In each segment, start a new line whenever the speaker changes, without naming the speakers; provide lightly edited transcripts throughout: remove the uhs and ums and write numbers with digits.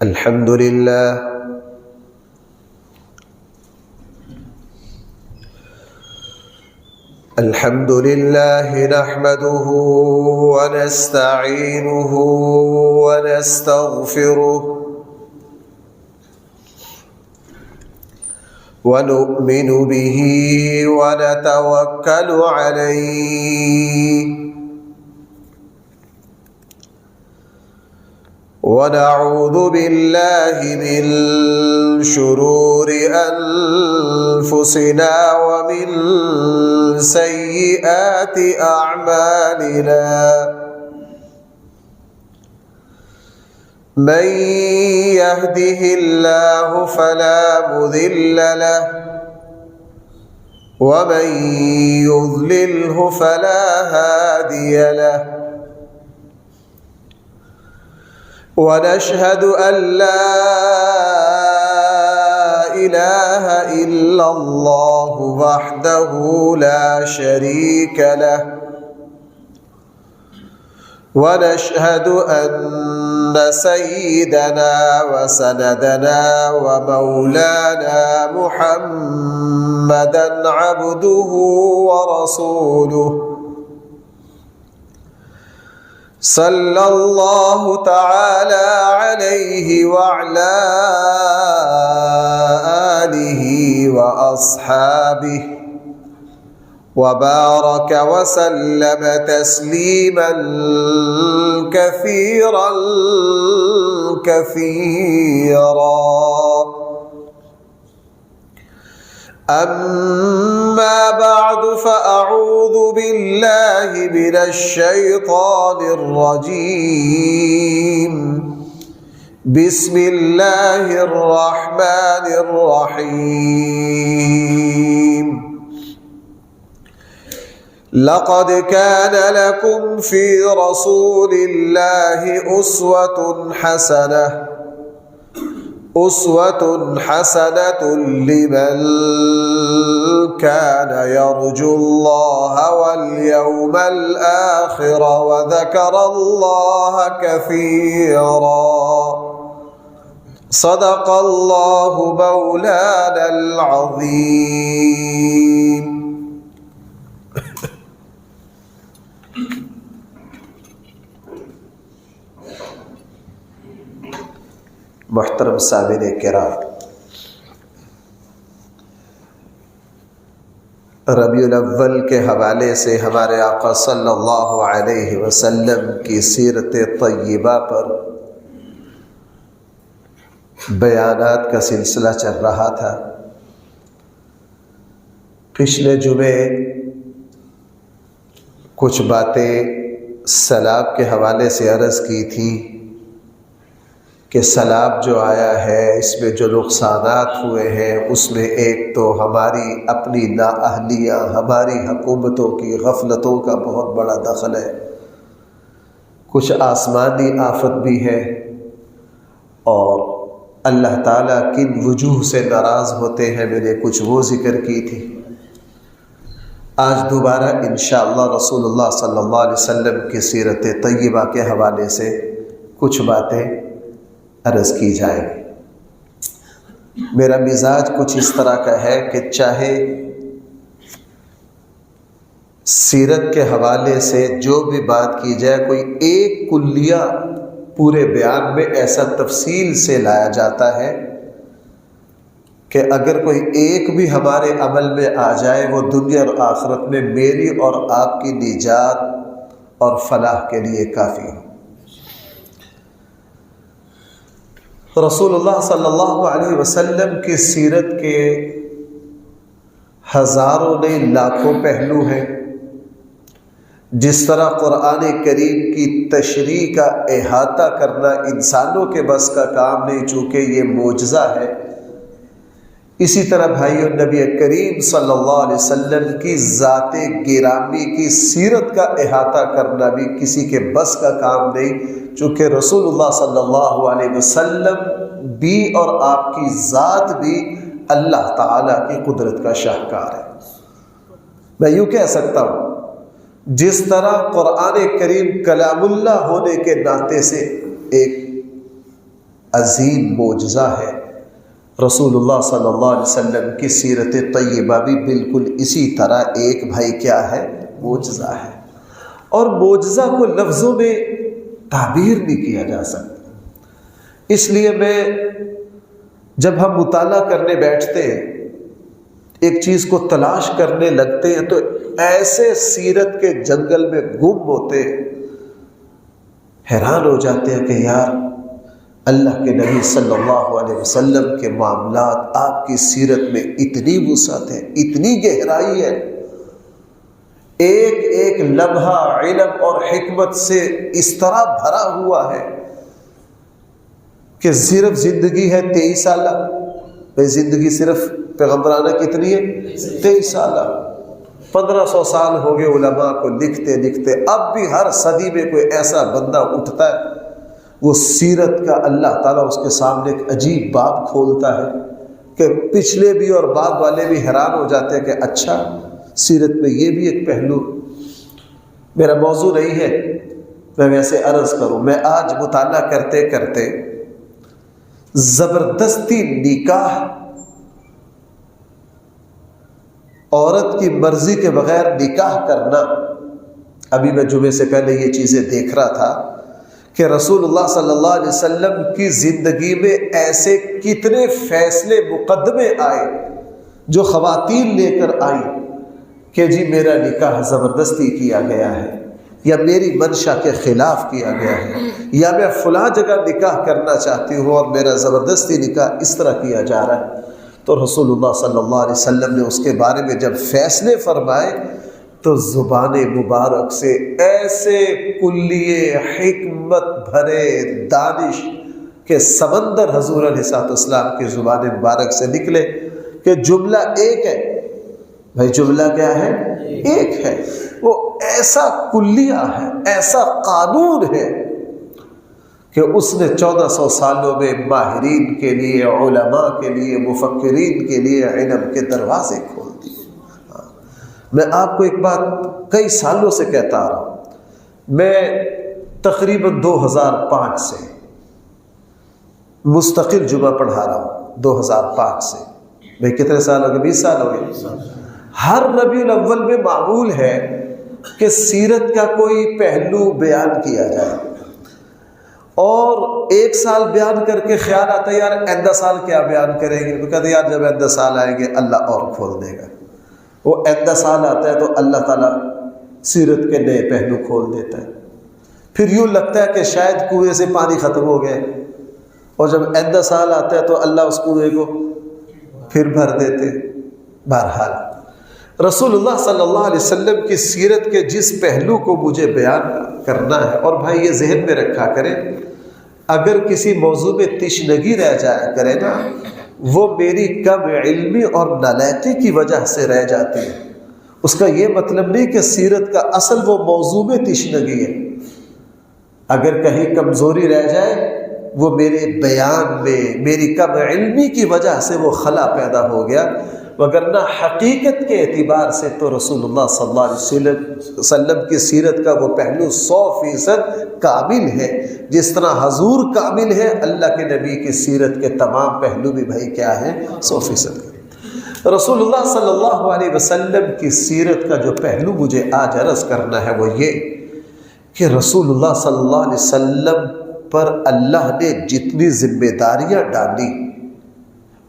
الحمد لله نحمده ونستعينه ونستغفره ونؤمن به ونتوكل عليه ونعوذ بالله من شرور أنفسنا ومن سيئات أعمالنا من يهده الله فلا مضل له ومن يضلله فلا هادي له ونشهد أن لا إله إلا الله وحده لا شريك له ونشهد أن سيدنا وسندنا ومولانا محمدًا عبده ورسوله صلى الله تعالى عليه وعلى آله وأصحابه وبارك وسلم تسليما كثيرا أما بعد فأعوذ بالله من الشيطان الرجيم بسم الله الرحمن الرحيم لقد كان لكم في رسول الله أسوة حسنة لمن كان يرجو الله واليوم الآخر وذكر الله كثيرا صدق الله مولانا العظيم. محترم سامعین کرام، ربیع الاول کے حوالے سے ہمارے آقا صلی اللہ علیہ وسلم کی سیرت طیبہ پر بیانات کا سلسلہ چل رہا تھا. پچھلے جمعے کچھ باتیں سیلاب کے حوالے سے عرض کی تھی کہ سیلاب جو آیا ہے اس میں جو نقصانات ہوئے ہیں اس میں ایک تو ہماری اپنی نااہلیاں، ہماری حکومتوں کی غفلتوں کا بہت بڑا دخل ہے. کچھ آسمانی آفت بھی ہے، اور اللہ تعالیٰ کن وجوہ سے ناراض ہوتے ہیں میں نے کچھ وہ ذکر کی تھی. آج دوبارہ انشاءاللہ رسول اللہ صلی اللہ علیہ وسلم کی سیرت طیبہ کے حوالے سے کچھ باتیں عرض کی جائے. میرا مزاج کچھ اس طرح کا ہے کہ چاہے سیرت کے حوالے سے جو بھی بات کی جائے کوئی ایک کلیہ پورے بیان میں ایسا تفصیل سے لایا جاتا ہے کہ اگر کوئی ایک بھی ہمارے عمل میں آ جائے وہ دنیا اور آخرت میں میری اور آپ کی نجات اور فلاح کے لیے کافی ہو. رسول اللہ صلی اللہ علیہ وسلم کی سیرت کے ہزاروں نہیں لاکھوں پہلو ہیں. جس طرح قرآن کریم کی تشریح کا احاطہ کرنا انسانوں کے بس کا کام نہیں چونکہ یہ معجزہ ہے، اسی طرح بھائیو نبی کریم صلی اللہ علیہ وسلم کی ذات گرامی کی سیرت کا احاطہ کرنا بھی کسی کے بس کا کام نہیں، چونکہ رسول اللہ صلی اللہ علیہ وسلم بھی اور آپ کی ذات بھی اللہ تعالیٰ کی قدرت کا شاہکار ہے. میں یوں کہہ سکتا ہوں جس طرح قرآن کریم کلام اللہ ہونے کے ناطے سے ایک عظیم معجزہ ہے۔ رسول اللہ صلی اللہ علیہ وسلم کی سیرت طیبہ بھی بالکل اسی طرح ایک بھائی کیا ہے؟ معجزہ ہے، اور معجزہ کو لفظوں میں تعبیر نہیں کیا جا سکتا۔ اس لیے میں جب ہم مطالعہ کرنے بیٹھتے ہیں، ایک چیز کو تلاش کرنے لگتے ہیں، تو ایسے سیرت کے جنگل میں گم ہوتے، حیران ہو جاتے ہیں کہ یار اللہ کے نبی صلی اللہ علیہ وسلم کے معاملات، آپ کی سیرت میں اتنی وسعت ہے، اتنی گہرائی ہے، ایک ایک لمحہ علم اور حکمت سے اس طرح بھرا ہوا ہے کہ صرف زندگی ہے 23 سالہ، زندگی صرف پیغمبرانہ کتنی ہے؟ 23 سالہ۔ 1500 سال ہو گئے علماء کو لکھتے لکھتے، اب بھی ہر صدی میں کوئی ایسا بندہ اٹھتا ہے، وہ سیرت کا اللہ تعالیٰ اس کے سامنے ایک عجیب باب کھولتا ہے کہ پچھلے بھی اور بعد والے بھی حیران ہو جاتے ہیں کہ اچھا سیرت میں یہ بھی ایک پہلو۔ میرا موضوع نہیں ہے، میں ویسے عرض کروں، میں آج مطالعہ کرتے کرتے زبردستی نکاح، عورت کی مرضی کے بغیر نکاح کرنا، ابھی میں جمعے سے پہلے یہ چیزیں دیکھ رہا تھا کہ رسول اللہ صلی اللہ علیہ وسلم کی زندگی میں ایسے کتنے فیصلے مقدمے آئے جو خواتین لے کر آئی کہ جی میرا نکاح زبردستی کیا گیا ہے، یا میری منشا کے خلاف کیا گیا ہے، یا میں فلاں جگہ نکاح کرنا چاہتی ہوں اور میرا زبردستی نکاح اس طرح کیا جا رہا ہے۔ تو رسول اللہ صلی اللہ علیہ وسلم نے اس کے بارے میں جب فیصلے فرمائے تو زبان مبارک سے ایسے کلیے حکمت بھرے دانش کے سمندر حضور علیہ الصلوۃ والسلام کی زبان مبارک سے نکلے کہ جملہ ایک ہے۔ بھائی جملہ کیا ہے؟ ایک ہے۔ وہ ایسا کلیہ ہے، ایسا قانون ہے کہ اس نے 1400 سالوں میں ماہرین کے لیے، علماء کے لیے، مفکرین کے لیے علم کے دروازے کھول دیے۔ میں آپ کو ایک بات کئی سالوں سے کہتا آ رہا ہوں، میں تقریباً 2005 سے مستقل جمعہ پڑھا رہا ہوں، 2005 سے۔ بھائی کتنے سال ہو گئے؟ 20 سال ہو گئے۔ ہر ربیع الاول میں معمول ہے کہ سیرت کا کوئی پہلو بیان کیا جائے، اور ایک سال بیان کر کے خیال آتا ہے یار آئندہ سال کیا بیان کریں گے، تو کہتے یار جب آئندہ سال آئیں گے اللہ اور کھول دے گا۔ وہ آئندہ سال آتا ہے تو اللہ تعالیٰ سیرت کے نئے پہلو کھول دیتا ہے، پھر یوں لگتا ہے کہ شاید کنویں سے پانی ختم ہو گیا، اور جب آئندہ سال آتا ہے تو اللہ اس کنویں کو پھر بھر دیتے۔ بہرحال رسول اللہ صلی اللہ علیہ وسلم کی سیرت کے جس پہلو کو مجھے بیان کرنا ہے، اور بھائی یہ ذہن میں رکھا کریں، اگر کسی موضوع میں تشنگی رہ جایا کرے نا، وہ میری کم علمی اور نالائقی کی وجہ سے رہ جاتی ہے۔ اس کا یہ مطلب نہیں کہ سیرت کا اصل وہ موضوع میں تشنگی ہے۔ اگر کہیں کمزوری رہ جائے، وہ میرے بیان میں میری کم علمی کی وجہ سے وہ خلا پیدا ہو گیا، وگرنہ حقیقت کے اعتبار سے تو رسول اللہ صلی اللہ علیہ وسلم کی سیرت کا وہ پہلو 100% کامل ہے، جس طرح حضور کامل ہے، اللہ کے نبی کی سیرت کے تمام پہلو بھی بھائی کیا ہیں؟ 100%۔ رسول اللہ صلی اللہ علیہ وسلم کی سیرت کا جو پہلو مجھے آج عرض کرنا ہے وہ یہ کہ رسول اللہ صلی اللہ علیہ وسلم پر اللہ نے جتنی ذمہ داریاں ڈالی،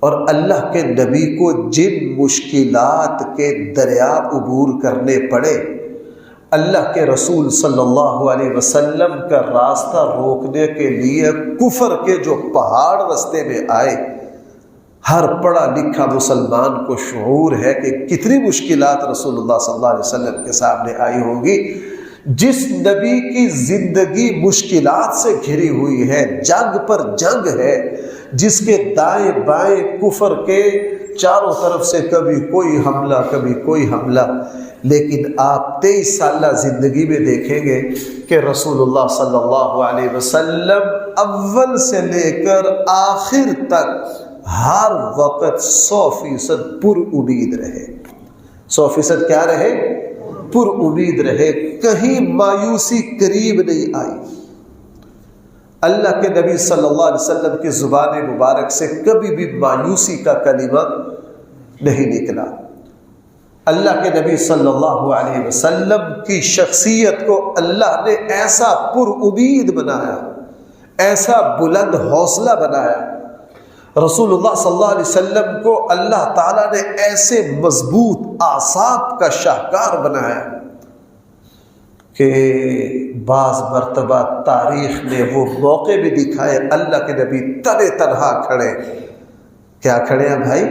اور اللہ کے نبی کو جن مشکلات کے دریا عبور کرنے پڑے، اللہ کے رسول صلی اللہ علیہ وسلم کا راستہ روکنے کے لیے کفر کے جو پہاڑ رستے میں آئے، ہر پڑھا لکھا مسلمان کو شعور ہے کہ کتنی مشکلات رسول اللہ صلی اللہ علیہ وسلم کے سامنے آئی ہوگی۔ جس نبی کی زندگی مشکلات سے گھری ہوئی ہے، جنگ پر جنگ ہے، جس کے دائیں بائیں کفر کے چاروں طرف سے کبھی کوئی حملہ کبھی کوئی حملہ، لیکن آپ 23 سالہ زندگی میں دیکھیں گے کہ رسول اللہ صلی اللہ علیہ وسلم اول سے لے کر آخر تک ہر وقت 100% پر امید رہے۔ 100% کیا رہے؟ پر امید رہے، کہیں مایوسی قریب نہیں آئی۔ اللہ کے نبی صلی اللہ علیہ وسلم کی زبان مبارک سے کبھی بھی مایوسی کا کلمہ نہیں نکلا۔ اللہ کے نبی صلی اللہ علیہ وسلم کی شخصیت کو اللہ نے ایسا پر امید بنایا، ایسا بلند حوصلہ بنایا، رسول اللہ صلی اللہ علیہ وسلم کو اللہ تعالیٰ نے ایسے مضبوط اعصاب کا شاہکار بنایا کہ بعض مرتبہ تاریخ نے وہ موقع بھی دکھائے اللہ کے نبی تنے تنہا کھڑے، کیا کھڑے ہیں بھائی،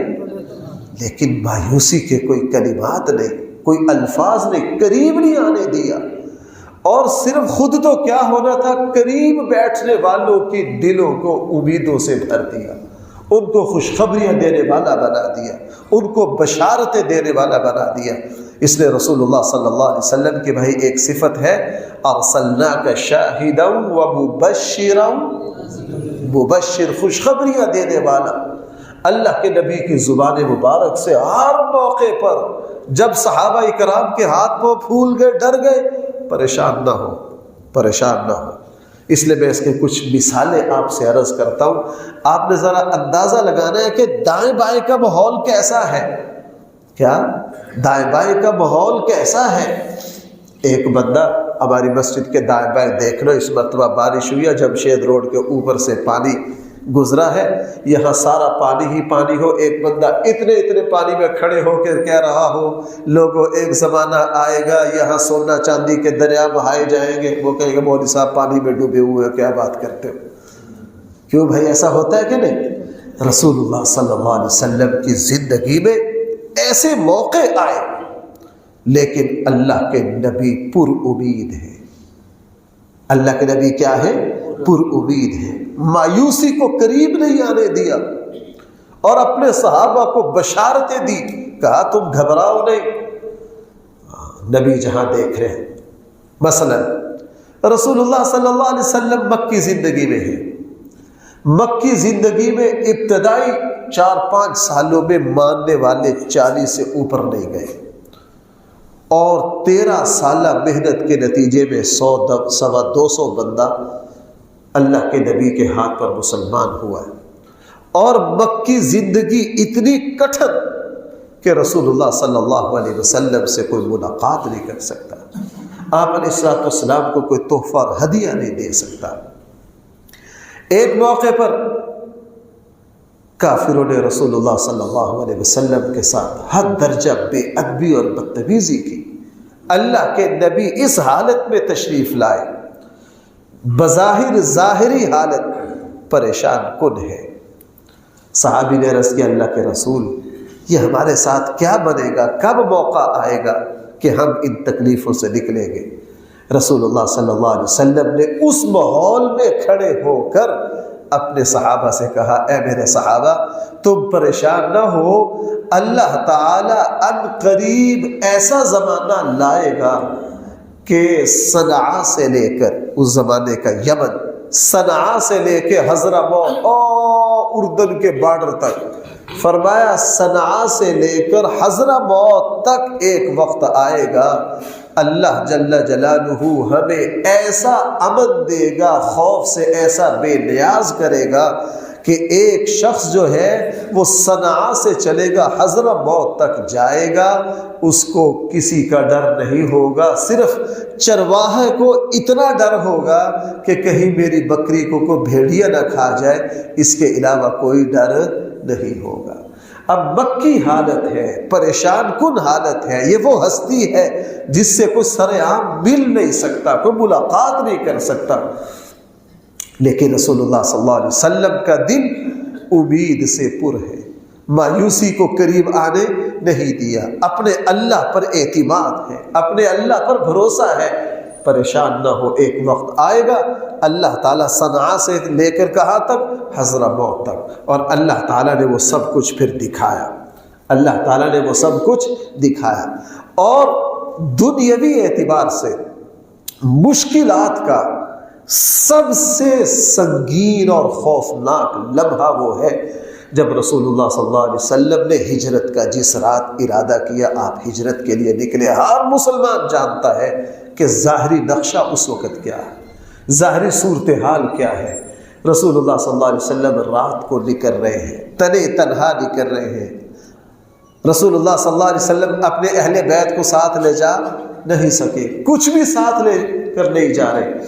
لیکن مایوسی کے کوئی کلمات نہیں، کوئی الفاظ نہیں، قریب نہیں آنے دیا۔ اور صرف خود تو کیا ہونا تھا، قریب بیٹھنے والوں کی دلوں کو امیدوں سے بھر دیا، ان کو خوشخبریاں دینے والا بنا دیا، ان کو بشارتیں دینے والا بنا دیا۔ اس لیے رسول اللہ صلی اللہ علیہ وسلم کی بھائی ایک صفت ہے، ارسلناک شاہدا ومبشرا، مبشر خوشخبریاں دینے والا۔ اللہ کے نبی کی زبان مبارک سے ہر موقع پر جب صحابہ اکرام کے ہاتھ پاؤں پھول گئے، ڈر گئے، پریشان نہ ہو، پریشان نہ ہو۔ اس لیے میں اس کے کچھ مثالیں آپ سے عرض کرتا ہوں، آپ نے ذرا اندازہ لگانا ہے کہ دائیں بائیں کا ماحول کیسا ہے، کیا دائیں بائیں کا ماحول کیسا ہے۔ ایک بندہ ہماری مسجد کے دائیں بائیں دیکھ لو، اس مرتبہ بارش ہوئی ہے، جمشید روڈ کے اوپر سے پانی گزرا ہے، یہاں سارا پانی ہی پانی ہو، ایک بندہ اتنے پانی میں کھڑے ہو کے کہہ رہا ہو، لوگوں ایک زمانہ آئے گا یہاں سونا چاندی کے دریا بہائے جائیں گے، وہ کہیں گے مولوی صاحب پانی میں ڈوبے ہوئے کیا بات کرتے ہو۔ کیوں بھائی ایسا ہوتا ہے کہ نہیں؟ رسول اللہ صلی اللہ علیہ وسلم کی زندگی میں ایسے موقع آئے، لیکن اللہ کے نبی پر امید ہے، اللہ کے نبی کیا ہے؟ پر امید ہے، مایوسی کو قریب نہیں آنے دیا، اور اپنے صحابہ کو بشارتیں دی، کہا تم گھبراؤ نہیں۔ نبی جہاں دیکھ رہے ہیں، مثلا رسول اللہ صلی اللہ علیہ وسلم مکی زندگی میں ہے، مکی زندگی میں ابتدائی 4-5 سالوں میں ماننے والے 40 سے اوپر نہیں گئے، اور 13 سالہ محنت کے نتیجے میں 100-200 بندہ اللہ کے نبی کے ہاتھ پر مسلمان ہوا ہے۔ اور مکی زندگی اتنی کٹھن کہ رسول اللہ صلی اللہ علیہ وسلم سے کوئی ملاقات نہیں کر سکتا، آپ علیہ السلام کو کوئی تحفہ اور ہدیہ نہیں دے سکتا۔ ایک موقع پر کافروں نے رسول اللہ صلی اللہ علیہ وسلم کے ساتھ حد درجہ بے ادبی اور بدتمیزی کی۔ اللہ کے نبی اس حالت میں تشریف لائے، بظاہر ظاہری حالت پریشان کن ہے۔ صحابی نے عرض کیا اللہ کے رسول، یہ ہمارے ساتھ کیا بنے گا، کب موقع آئے گا کہ ہم ان تکلیفوں سے نکلیں گے؟ رسول اللہ صلی اللہ علیہ وسلم نے اس ماحول میں کھڑے ہو کر اپنے صحابہ سے کہا، اے میرے صحابہ تم پریشان نہ ہو، اللہ تعالی ان قریب ایسا زمانہ لائے گا کہ صنعاء سے لے کر، اس زمانے کا یمن، صنعاء سے لے کے حضرموت اور اردن کے بارڈر تک، فرمایا صنعاء سے لے کر حضرموت تک ایک وقت آئے گا، اللہ جل جلالہ ہمیں ایسا امن دے گا، خوف سے ایسا بے نیاز کرے گا کہ ایک شخص جو ہے وہ صنعاء سے چلے گا حضرموت تک جائے گا، اس کو کسی کا ڈر نہیں ہوگا، صرف چرواہے کو اتنا ڈر ہوگا کہ کہیں میری بکری کو کوئی بھیڑیا نہ کھا جائے، اس کے علاوہ کوئی ڈر نہیں ہوگا۔ اب مکی حالت ہے، پریشان کن حالت ہے، یہ وہ ہستی ہے جس سے کوئی سر عام مل نہیں سکتا، کوئی ملاقات نہیں کر سکتا، لیکن رسول اللہ صلی اللہ علیہ وسلم کا دل امید سے پر ہے، مایوسی کو قریب آنے نہیں دیا، اپنے اللہ پر اعتماد ہے، اپنے اللہ پر بھروسہ ہے، پریشان نہ ہو، ایک وقت آئے گا اللہ تعالیٰ صنعاء سے لے کر کہاں تک؟ حضرموت تک، اور اللہ تعالیٰ نے وہ سب کچھ پھر دکھایا، اللہ تعالیٰ نے وہ سب کچھ دکھایا۔ اور دنیاوی اعتبار سے مشکلات کا سب سے سنگین اور خوفناک لمحہ وہ ہے جب رسول اللہ صلی اللہ علیہ وسلم نے ہجرت کا جس رات ارادہ کیا، آپ ہجرت کے لیے نکلے، ہر مسلمان جانتا ہے کہ ظاہری نقشہ اس وقت کیا ہے، ظاہری صورتحال کیا ہے؟ رسول اللہ صلی اللہ علیہ وسلم رات کو نکل رہے ہیں، تنے تنہا نکل رہے ہیں۔ رسول اللہ صلی اللہ علیہ وسلم اپنے اہل بیت کو ساتھ لے جا نہیں سکے، کچھ بھی ساتھ لے کر نہیں جا رہے۔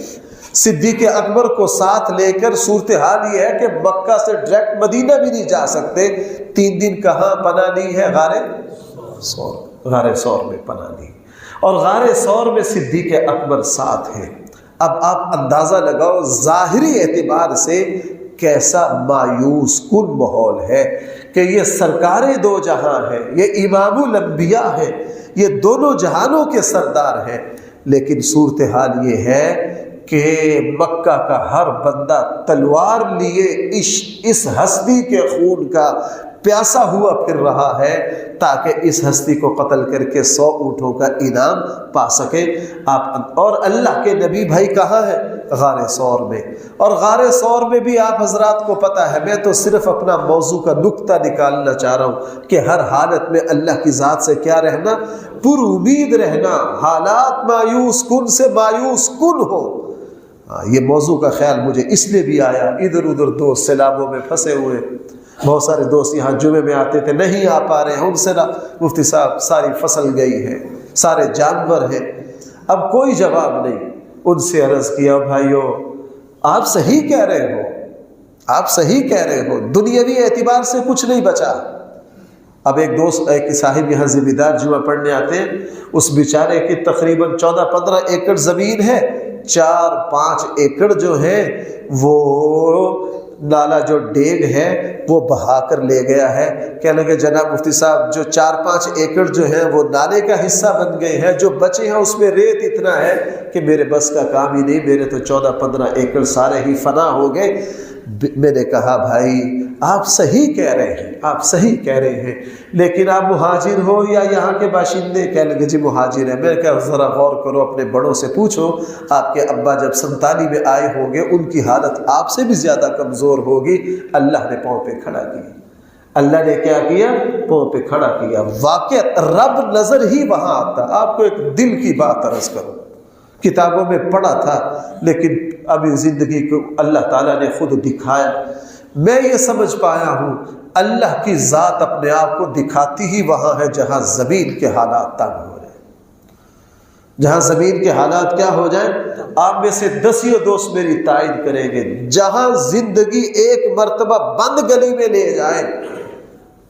صدیق اکبر کو ساتھ لے کر صورتحال یہ ہے کہ مکہ سے ڈائریکٹ مدینہ بھی نہیں جا سکتے۔ 3 دن کہاں پناہ لی ہے؟ غار ثور میں پناہ لی، اور غار ثور میں صدیق اکبر ساتھ ہے۔ اب آپ اندازہ لگاؤ ظاہری اعتبار سے کیسا مایوس کن ماحول ہے کہ یہ سرکار دو جہاں ہے، یہ امام الانبیاء ہے، یہ دونوں جہانوں کے سردار ہیں، لیکن صورتحال یہ ہے کہ مکہ کا ہر بندہ تلوار لیے اس ہستی کے خون کا پیاسا ہوا پھر رہا ہے تاکہ اس ہستی کو قتل کر کے 100 اونٹوں کا انعام پا سکے آپ۔ اور اللہ کے نبی بھائی کہاں ہے؟ غار ثور میں۔ اور غار ثور میں بھی آپ حضرات کو پتہ ہے، میں تو صرف اپنا موضوع کا نکتہ نکالنا چاہ رہا ہوں کہ ہر حالت میں اللہ کی ذات سے کیا رہنا؟ پر امید رہنا، حالات مایوس کن سے مایوس کن ہو۔ یہ موضوع کا خیال مجھے اس لیے بھی آیا، ادھر ادھر دوست سیلابوں میں پھنسے ہوئے، بہت سارے دوست یہاں جمعے میں آتے تھے، نہیں آ پا رہے ہیں، ان سے مفتی صاحب ساری فصل گئی ہے، سارے جانور ہیں، اب کوئی جواب نہیں۔ ان سے عرض کیا، بھائیو آپ صحیح کہہ رہے ہو، آپ صحیح کہہ رہے ہو، دنیاوی اعتبار سے کچھ نہیں بچا۔ اب ایک دوست، ایک صاحب یہاں ذمہ دار جمعہ پڑھنے آتے ہیں، اس بیچارے کی تقریباً 14-15 ایکڑ زمین ہے، 4-5 ایکڑ جو ہے وہ نالا جو ڈیگ ہے وہ بہا کر لے گیا ہے۔ کہنے لگے جناب مفتی صاحب جو 4-5 ایکڑ جو ہیں وہ نالے کا حصہ بن گئے ہیں، جو بچے ہیں اس میں ریت اتنا ہے کہ میرے بس کا کام ہی نہیں، میرے تو 14-15 ایکڑ سارے ہی فنا ہو گئے۔ میں نے کہا بھائی آپ صحیح کہہ رہے ہیں، آپ صحیح کہہ رہے ہیں، لیکن آپ مہاجر ہو یا یہاں کے باشندے؟ کہنے لگے جی مہاجر ہیں۔ میں نے کہا ذرا غور کرو، اپنے بڑوں سے پوچھو، آپ کے ابا جب 47 میں آئے ہوں گے ان کی حالت آپ سے بھی زیادہ کمزور ہوگی۔ اللہ نے پاؤں پہ کھڑا کیا، اللہ نے کیا کیا؟ پاؤں پہ کھڑا کیا۔ واقعہ رب نظر ہی وہاں آتا۔ آپ کو ایک دل کی بات عرض کروں، کتابوں میں پڑھا تھا لیکن ابھی زندگی کو اللہ تعالیٰ نے خود دکھایا۔ میں یہ سمجھ پایا ہوں اللہ کی ذات اپنے آپ کو دکھاتی ہی وہاں ہے جہاں زمین کے حالات تنگ ہو رہے ہیں، جہاں زمین کے حالات کیا ہو جائیں۔ آپ میں سے 10 دوست میری تائید کریں گے، جہاں زندگی ایک مرتبہ بند گلی میں لے جائے،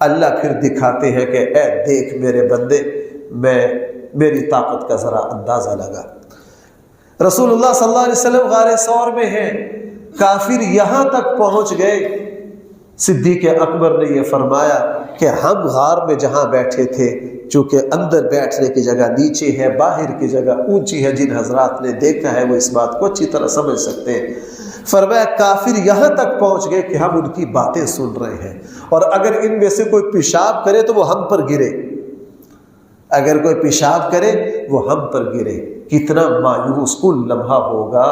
اللہ پھر دکھاتے ہیں کہ اے دیکھ میرے بندے، میری طاقت کا ذرا اندازہ لگا۔ رسول اللہ صلی اللہ علیہ وسلم غار ثور میں ہیں، کافر یہاں تک پہنچ گئے۔ صدیق اکبر نے یہ فرمایا کہ ہم غار میں جہاں بیٹھے تھے، چونکہ اندر بیٹھنے کی جگہ نیچے ہے، باہر کی جگہ اونچی ہے، جن حضرات نے دیکھا ہے وہ اس بات کو اچھی طرح سمجھ سکتے ہیں۔ فرمایا کافر یہاں تک پہنچ گئے کہ ہم ان کی باتیں سن رہے ہیں، اور اگر ان میں سے کوئی پیشاب کرے تو وہ ہم پر گرے، اگر کوئی پیشاب کرے وہ ہم پر گرے۔ کتنا مایوس کن لمحہ ہوگا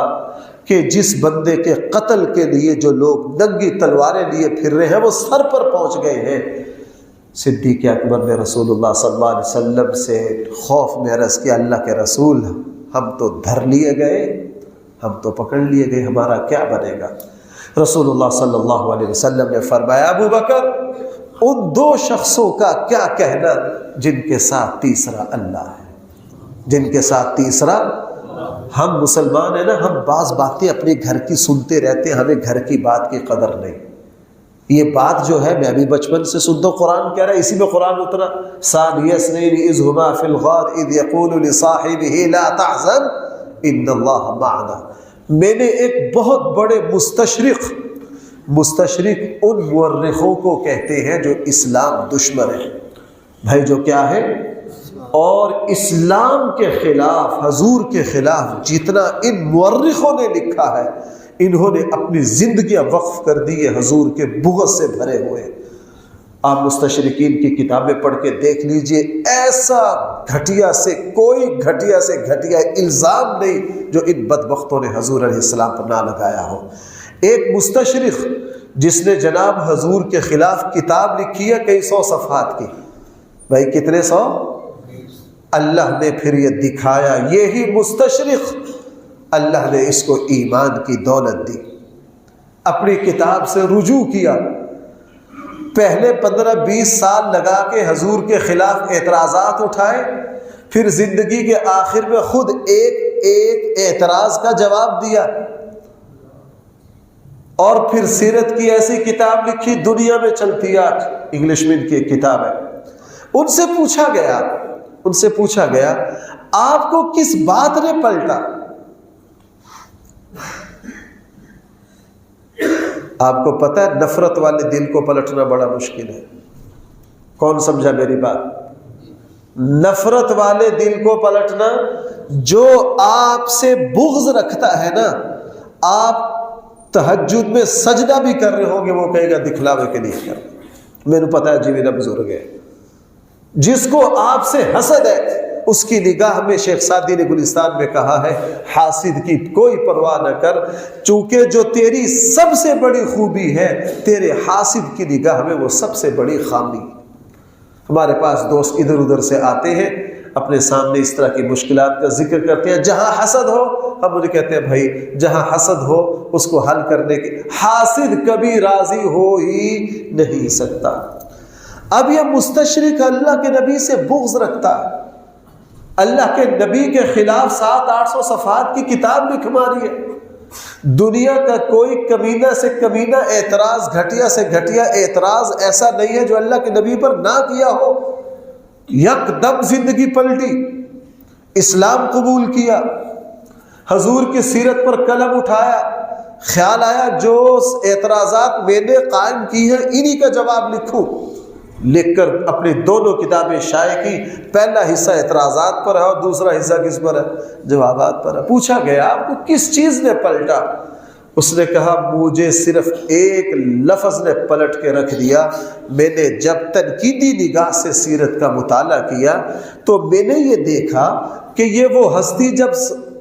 کہ جس بندے کے قتل کے لیے جو لوگ ننگی تلواریں لیے پھر رہے ہیں وہ سر پر پہنچ گئے ہیں۔ صدیق اکبر نے رسول اللہ صلی اللہ علیہ وسلم سے خوف میں عرض کیا، اللہ کے رسول ہم تو دھر لیے گئے، ہم تو پکڑ لیے گئے، ہمارا کیا بنے گا؟ رسول اللہ صلی اللہ علیہ وسلم نے فرمایا، ابو بکر ان 2 شخصوں کا کیا کہنا جن کے ساتھ تیسرا اللہ ہے، جن کے ساتھ تیسرا۔ ہم مسلمان ہیں نا، ہم بعض باتیں اپنے گھر کی سنتے رہتے ہیں، ہمیں گھر کی بات کی قدر نہیں۔ یہ بات جو ہے میں ابھی بچپن سے سنتا ہوں، قرآن کہہ رہا ہے، اسی میں قرآن اترا، ثانی اثنین اذ ہما فی الغار اذ یقول لصاحبہ لا تحزن ان اللہ معنا۔ میں نے ایک بہت بڑے مستشرق ان مورخوں کو کہتے ہیں جو اسلام دشمن ہیں، بھائی جو کیا ہے، اور اسلام کے خلاف، حضور کے خلاف جتنا ان مورخوں نے لکھا ہے، انہوں نے اپنی زندگیاں وقف کر دی ہے حضور کے بغض سے بھرے ہوئے۔ آپ مستشرقین کی کتابیں پڑھ کے دیکھ لیجئے، ایسا گھٹیا سے کوئی گھٹیا سے گھٹیا الزام نہیں جو ان بدبختوں نے حضور علیہ السلام پر نہ لگایا ہو۔ ایک مستشرق جس نے جناب حضور کے خلاف کتاب لکھی ہے کئی 100 صفحات کی، بھائی کتنے 100؟ اللہ نے پھر یہ دکھایا، یہی مستشرق اللہ نے اس کو ایمان کی دولت دی، اپنی کتاب سے رجوع کیا، پہلے 15-20 سال لگا کے حضور کے خلاف اعتراضات اٹھائے، پھر زندگی کے آخر میں خود ایک ایک اعتراض کا جواب دیا، اور پھر سیرت کی ایسی کتاب لکھی دنیا میں چلتی آج، انگلش میں ان کی ایک کتاب ہے۔ ان سے پوچھا گیا آپ کو کس بات نے پلٹا؟ آپ کو پتہ ہے نفرت والے دل کو پلٹنا بڑا مشکل ہے۔ کون سمجھا میری بات؟ نفرت والے دل کو پلٹنا، جو آپ سے بغض رکھتا ہے نا، آپ تہجد میں سجدہ بھی کر رہے ہوں گے، وہ کہے گا دکھلاوے کے لیے کر، میرے پتہ ہے جی میرا بزرگ ہے۔ جس کو آپ سے حسد ہے، اس کی نگاہ میں شیخ سعدی نے گلستان میں کہا ہے حاسد کی کوئی پرواہ نہ کر، چونکہ جو تیری سب سے بڑی خوبی ہے تیرے حاسد کی نگاہ میں وہ سب سے بڑی خامی۔ ہمارے پاس دوست ادھر ادھر سے آتے ہیں، اپنے سامنے اس طرح کی مشکلات کا ذکر کرتے ہیں، جہاں حسد ہو ہم انہیں کہتے ہیں بھائی جہاں حسد ہو اس کو حل کرنے کے، حاسد کبھی راضی ہو ہی نہیں سکتا۔ اب یہ مستشرق اللہ کے نبی سے بغض رکھتا ہے، اللہ کے نبی کے خلاف 700-800 صفحات کی کتاب لکھ ماری ہے۔ دنیا کا کوئی کمینہ سے کمینہ اعتراض، گھٹیا سے گھٹیا اعتراض ایسا نہیں ہے جو اللہ کے نبی پر نہ کیا ہو۔ یکدم زندگی پلٹی، اسلام قبول کیا، حضور کی سیرت پر قلم اٹھایا، خیال آیا جو اعتراضات میں نے قائم کی ہیں انہی کا جواب لکھوں، لکھ کر اپنی دونوں کتابیں شائع کی۔ پہلا حصہ اعتراضات پر ہے اور دوسرا حصہ کس پر ہے؟ جوابات پر ہے۔ پوچھا گیا آپ کو کس چیز نے پلٹا؟ اس نے کہا مجھے صرف ایک لفظ نے پلٹ کے رکھ دیا۔ میں نے جب تنقیدی نگاہ سے سیرت کا مطالعہ کیا تو میں نے یہ دیکھا کہ یہ وہ ہستی جب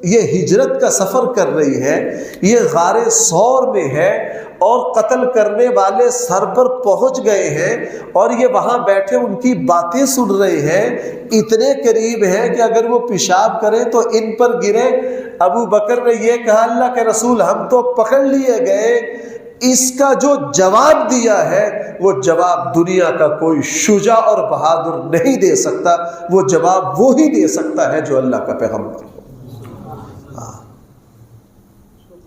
یہ ہجرت کا سفر کر رہی ہے، یہ غار ثور میں ہے اور قتل کرنے والے سر پر پہنچ گئے ہیں، اور یہ وہاں بیٹھے ان کی باتیں سن رہے ہیں، اتنے قریب ہیں کہ اگر وہ پیشاب کریں تو ان پر گرے۔ ابو بکر نے یہ کہا اللہ کے رسول ہم تو پکڑ لیے گئے۔ اس کا جو جواب دیا ہے وہ جواب دنیا کا کوئی شجاع اور بہادر نہیں دے سکتا، وہ جواب وہی دے سکتا ہے جو اللہ کا پیغمبر ہو۔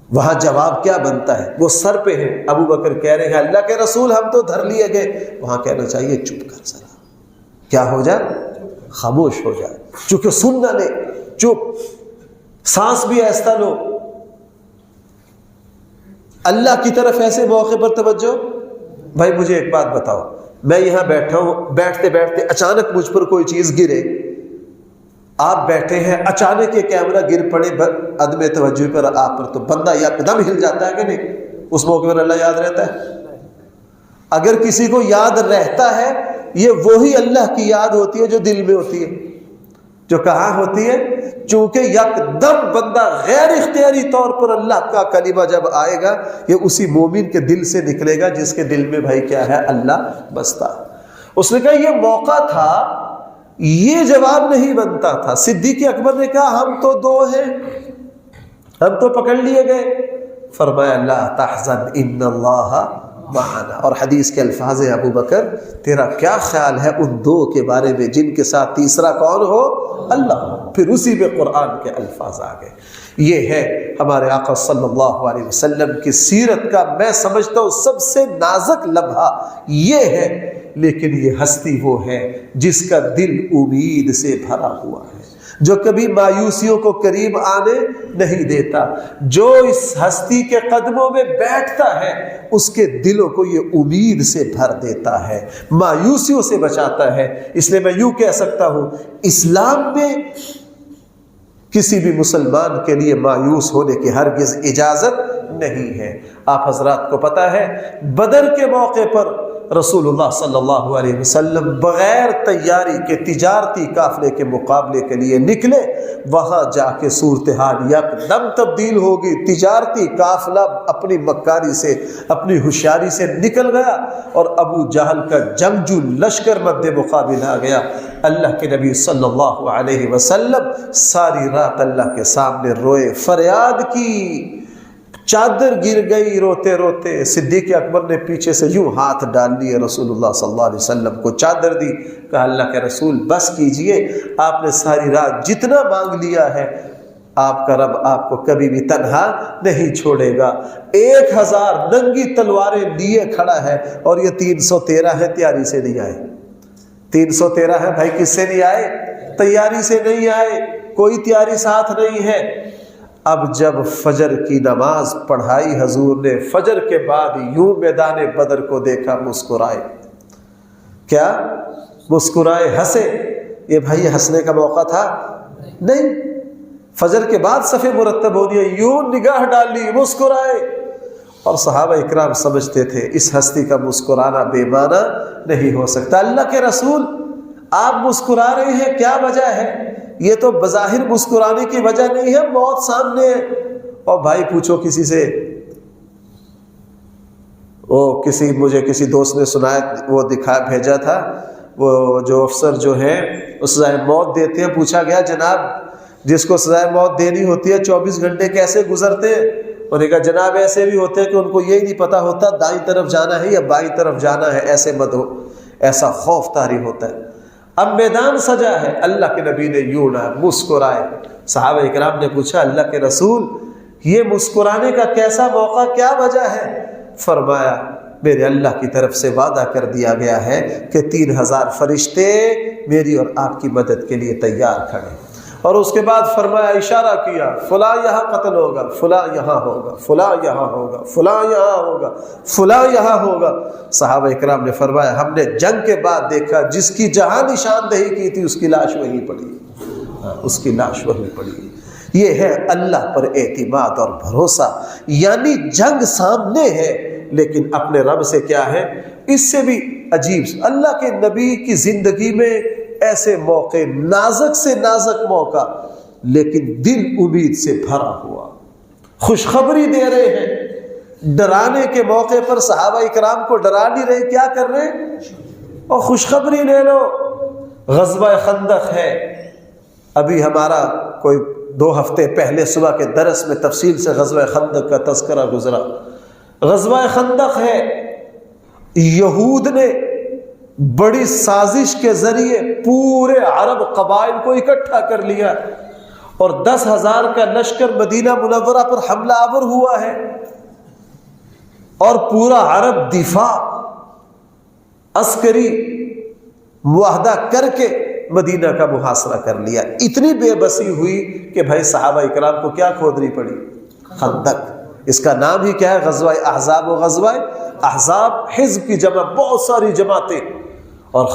وہاں جواب کیا بنتا ہے؟ وہ سر پہ ہے، ابو بکر کہہ رہے ہیں اللہ کے رسول ہم تو دھر لیے گئے۔ وہاں کہنا چاہیے چپ کر ذرا، کیا ہو جائے؟ خاموش ہو جائے، چونکہ سن نہ لے، چپ، سانس بھی ایسا لو۔ اللہ کی طرف ایسے موقع پر توجہ۔ بھائی مجھے ایک بات بتاؤ، میں یہاں بیٹھا ہوں، بیٹھتے بیٹھتے اچانک مجھ پر کوئی چیز گرے، آپ بیٹھے ہیں، اچانک یہ کیمرہ گر پڑے عدم توجہ پر آپ پر، تو بندہ ایک دم ہل جاتا ہے کہ نہیں؟ اس موقع پر اللہ یاد رہتا ہے؟ اگر کسی کو یاد رہتا ہے یہ وہی اللہ کی یاد ہوتی ہے جو دل میں ہوتی ہے، جو کہاں ہوتی ہے؟ چونکہ یکدم بندہ غیر اختیاری طور پر اللہ کا کلمہ جب آئے گا یہ اسی مومن کے دل سے نکلے گا جس کے دل میں بھائی کیا ہے؟ اللہ بستا۔ اس نے کہا یہ موقع تھا، یہ جواب نہیں بنتا تھا۔ صدیق اکبر نے کہا ہم تو دو ہیں، ہم تو پکڑ لیے گئے۔ فرمایا لا تحزن ان اللہ معنا، اور حدیث کے الفاظ ہیں ابو بکر تیرا کیا خیال ہے ان دو کے بارے میں جن کے ساتھ تیسرا کون ہو؟ اللہ۔ پھر اسی میں قرآن کے الفاظ آ گئے۔ یہ ہے ہمارے آقا صلی اللہ علیہ وسلم کی سیرت کا میں سمجھتا ہوں سب سے نازک لمحہ یہ ہے، لیکن یہ ہستی وہ ہے جس کا دل امید سے بھرا ہوا ہے، جو کبھی مایوسیوں کو قریب آنے نہیں دیتا۔ جو اس ہستی کے قدموں میں بیٹھتا ہے اس کے دلوں کو یہ امید سے بھر دیتا ہے، مایوسیوں سے بچاتا ہے۔ اس لیے میں یوں کہہ سکتا ہوں اسلام میں کسی بھی مسلمان کے لیے مایوس ہونے کی ہرگز اجازت نہیں ہے۔ آپ حضرات کو پتہ ہے بدر کے موقع پر رسول اللہ صلی اللہ علیہ وسلم بغیر تیاری کے تجارتی قافلے کے مقابلے کے لیے نکلے، وہاں جا کے صورتحال یکدم تبدیل ہوگی۔ تجارتی قافلہ اپنی مکاری سے، اپنی ہوشیاری سے نکل گیا اور ابو جہل کا جنگجو لشکر مد مقابل آ گیا۔ اللہ کے نبی صلی اللہ علیہ وسلم ساری رات اللہ کے سامنے روئے، فریاد کی، چادر گر گئی روتے روتے۔ صدیق اکبر نے پیچھے سے یوں ہاتھ ڈال لیے، رسول اللہ صلی اللہ علیہ وسلم کو چادر دی، کہا اللہ کے رسول بس کیجئے، آپ نے ساری رات جتنا مانگ لیا ہے، آپ کا رب آپ کو کبھی بھی تنہا نہیں چھوڑے گا۔ 1000 ننگی تلواریں لیے کھڑا ہے اور یہ 313 ہے، تیاری سے نہیں آئے۔ 313 ہے بھائی، کس سے نہیں آئے؟ تیاری سے نہیں آئے، کوئی تیاری ساتھ نہیں ہے۔ اب جب فجر کی نماز پڑھائی حضور نے، فجر کے بعد یوں میدان بدر کو دیکھا، مسکرائے۔ کیا مسکرائے؟ ہنسے؟ یہ بھائی ہنسنے کا موقع تھا؟ نہیں۔ فجر کے بعد صفیں مرتب ہو رہی، یوں نگاہ ڈالی، مسکرائے۔ اور صحابہ اکرام سمجھتے تھے اس ہستی کا مسکرانا بے معنی نہیں ہو سکتا۔ اللہ کے رسول آپ مسکرا رہے ہیں، کیا وجہ ہے؟ یہ تو بظاہر مسکرانے کی وجہ نہیں ہے، موت سامنے ہے۔ اور بھائی پوچھو کسی سے، مجھے کسی دوست نے سنایا، وہ بھیجا تھا، وہ جو افسر جو ہیں اس سزائے موت دیتے ہیں، پوچھا گیا جناب جس کو سزائے موت دینی ہوتی ہے 24 گھنٹے کیسے گزرتے ہیں؟ انہوں نے کہا جناب ایسے بھی ہوتے ہیں کہ ان کو یہی نہیں پتا ہوتا دائیں طرف جانا ہے یا بائیں طرف جانا ہے، ایسے مت ہو، ایسا خوف طاری ہوتا ہے۔ اب میدان سجا ہے، اللہ کے نبی نے یوں نہ مسکرائے۔ صحابہ اکرام نے پوچھا اللہ کے رسول یہ مسکرانے کا کیسا موقع، کیا وجہ ہے؟ فرمایا میرے اللہ کی طرف سے وعدہ کر دیا گیا ہے کہ 3000 فرشتے میری اور آپ کی مدد کے لیے تیار کھڑے۔ اور اس کے بعد فرمایا، اشارہ کیا، فلاں یہاں قتل ہوگا، فلاں یہاں ہوگا، فلاں یہاں ہوگا، فلاں یہاں ہوگا، فلاں یہاں ہوگا۔ صحابہ اکرام نے فرمایا ہم نے جنگ کے بعد دیکھا جس کی جہاں نشاندہی کی تھی اس کی لاش وہیں پڑی، اس کی لاش وہیں پڑی۔ یہ ہے اللہ پر اعتماد اور بھروسہ، یعنی جنگ سامنے ہے لیکن اپنے رب سے کیا ہے؟ اس سے بھی عجیب، اللہ کے نبی کی زندگی میں ایسے موقع، نازک سے نازک موقع، لیکن دل امید سے بھرا ہوا، خوشخبری دے رہے ہیں۔ ڈرانے کے موقع پر صحابہ اکرام کو ڈرا نہیں رہے، کیا کر رہے ہیں؟ اور خوشخبری لے لو۔ غزوہ خندق ہے، ابھی ہمارا کوئی 2 ہفتے پہلے صبح کے درس میں تفصیل سے غزوہ خندق کا تذکرہ گزرا۔ غزوہ خندق ہے، یہود نے بڑی سازش کے ذریعے پورے عرب قبائل کو اکٹھا کر لیا اور 10,000 کا لشکر مدینہ منورہ پر حملہ آور ہوا ہے، اور پورا عرب دفاع عسکری معاہدہ کر کے مدینہ کا محاصرہ کر لیا۔ اتنی بے بسی ہوئی کہ بھائی صحابہ اکرام کو کیا کھودنی پڑی؟ خندق۔ اس کا نام ہی کیا ہے؟ غزوہ احزاب۔ و غزوہ احزاب حزب کی جمع، بہت ساری جماعتیں، اور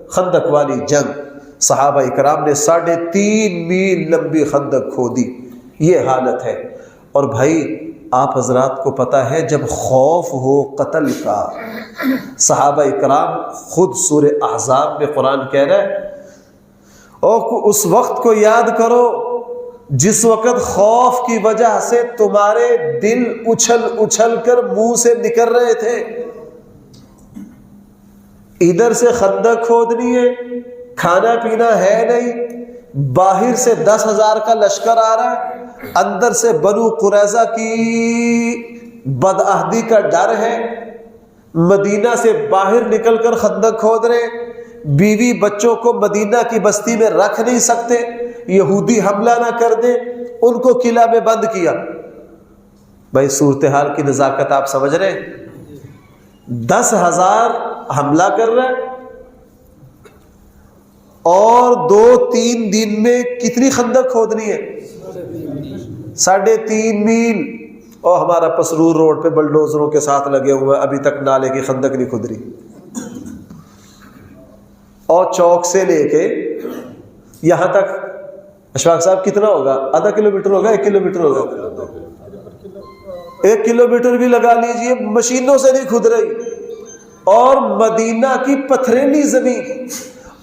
خندق والی جنگ صحابہ اکرام نے 3.5 میل لمبی خندق کھودی۔ یہ حالت ہے۔ اور بھائی آپ حضرات کو پتہ ہے جب خوف ہو قتل کا، صحابہ اکرام خود سورہ احزاب میں قرآن کہہ رہا ہے اور اس وقت کو یاد کرو جس وقت خوف کی وجہ سے تمہارے دل اچھل اچھل کر منہ سے نکل رہے تھے۔ ادھر سے خندق کھودنی ہے، کھانا پینا ہے نہیں، باہر سے 10,000 کا لشکر آ رہا ہے، اندر سے بنو قریظہ کی بدعہدی کا ڈر ہے، مدینہ سے باہر نکل کر خندق کھود رہے، بیوی بچوں کو مدینہ کی بستی میں رکھ نہیں سکتے، یہودی حملہ نہ کر دیں، ان کو قلعہ میں بند کیا۔ بھائی صورتحال کی نزاکت آپ سمجھ رہے ہیں؟ 10,000 حملہ کر رہا ہے اور 2-3 دن میں کتنی خندق کھودنی ہے؟ 3.5 میل۔ اور ہمارا پسرور روڈ پہ بلڈوزروں کے ساتھ لگے ہوئے، ابھی تک نالے کی خندق نہیں کھد رہی۔ اور چوک سے لے کے یہاں تک اشفاق صاحب کتنا ہوگا؟ آدھا کلومیٹر ہوگا، 1 کلومیٹر ہوگا، 1 کلومیٹر بھی لگا لیجئے، مشینوں سے نہیں کھد رہی۔ اور مدینہ کی پتھریلی زمین،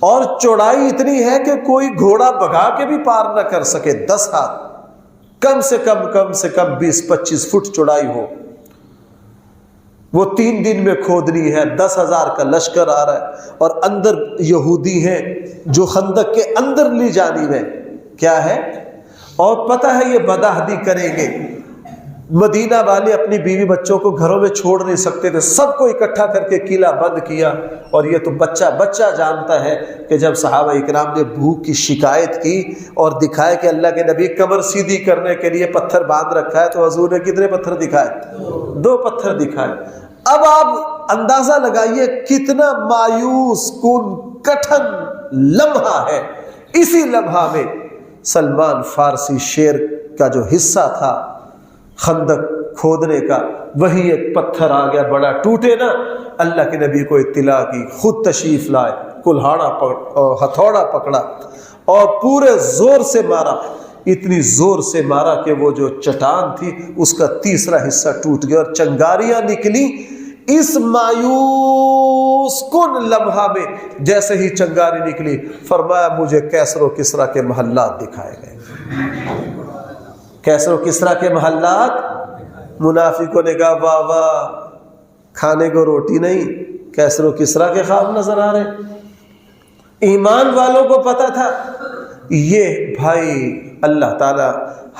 اور چوڑائی اتنی ہے کہ کوئی گھوڑا بھگا کے بھی پار نہ کر سکے، 10 ہاتھ، کم سے کم 20-25 فٹ چوڑائی ہو، وہ 3 دن میں کھودنی ہے۔ 10,000 کا لشکر آ رہا ہے، اور اندر یہودی ہیں جو خندق کے اندر لی جانب ہے، کیا ہے، اور پتہ ہے یہ بدعہدی کریں گے۔ مدینہ والے اپنی بیوی بچوں کو گھروں میں چھوڑ نہیں سکتے تھے، سب کو اکٹھا کر کے قلعہ بند کیا، اور یہ تو بچہ جانتا ہے کہ جب صحابہ اکرام نے بھوک کی شکایت کی اور دکھائے کہ اللہ کے نبی کمر سیدھی کرنے کے لیے پتھر باندھ رکھا ہے، تو حضور نے کتنے پتھر دکھائے؟ 2 پتھر دکھائے۔ اب آپ اندازہ لگائیے کتنا مایوس کن کٹھن لمحہ ہے۔ اسی لمحہ میں سلمان فارسی شیر کا جو حصہ تھا خندق کھودنے کا، وہی ایک پتھر آ گیا بڑا، ٹوٹے نا، اللہ کے نبی کو اطلاع کی، خود تشریف لائے، کلہاڑا ہتھوڑا پکڑا اور پورے زور سے مارا، اتنی زور سے مارا کہ وہ جو چٹان تھی اس کا تیسرا حصہ ٹوٹ گیا اور چنگاریاں نکلی۔ اس مایوس کن لمحہ میں جیسے ہی چنگاری نکلی، فرمایا مجھے کیسر و کسریٰ کے محلات دکھائے گئے۔ کیسر و کسریٰ کے محلات، منافقوں نے کہا واہ واہ، کھانے کو روٹی نہیں، کیسر و کسریٰ کے خواب نظر آ رہے۔ ایمان والوں کو پتا تھا یہ بھائی اللہ تعالیٰ،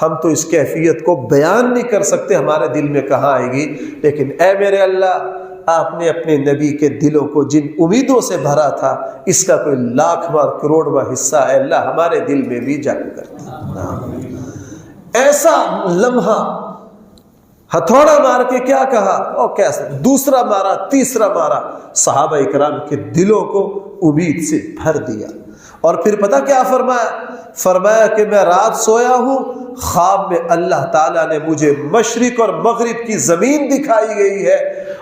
ہم تو اس کیفیت کو بیان نہیں کر سکتے، ہمارے دل میں کہاں آئے گی، لیکن اے میرے اللہ، آپ نے اپنے نبی کے دلوں کو جن امیدوں سے بھرا تھا، اس کا کوئی 1,00,000واں کروڑواں حصہ اے اللہ ہمارے دل میں بھی جاری کر دے۔ ایسا لمحہ، ہتھوڑا مار کے کیا کہا، اور کیسے دوسرا مارا، تیسرا مارا، صحابہ اکرام کے دلوں کو امید سے بھر دیا۔ اور پھر پتہ کیا فرمایا کہ میں رات سویا ہوں، خواب میں اللہ تعالیٰ نے مجھے مشرق اور مغرب کی زمین دکھائی گئی ہے،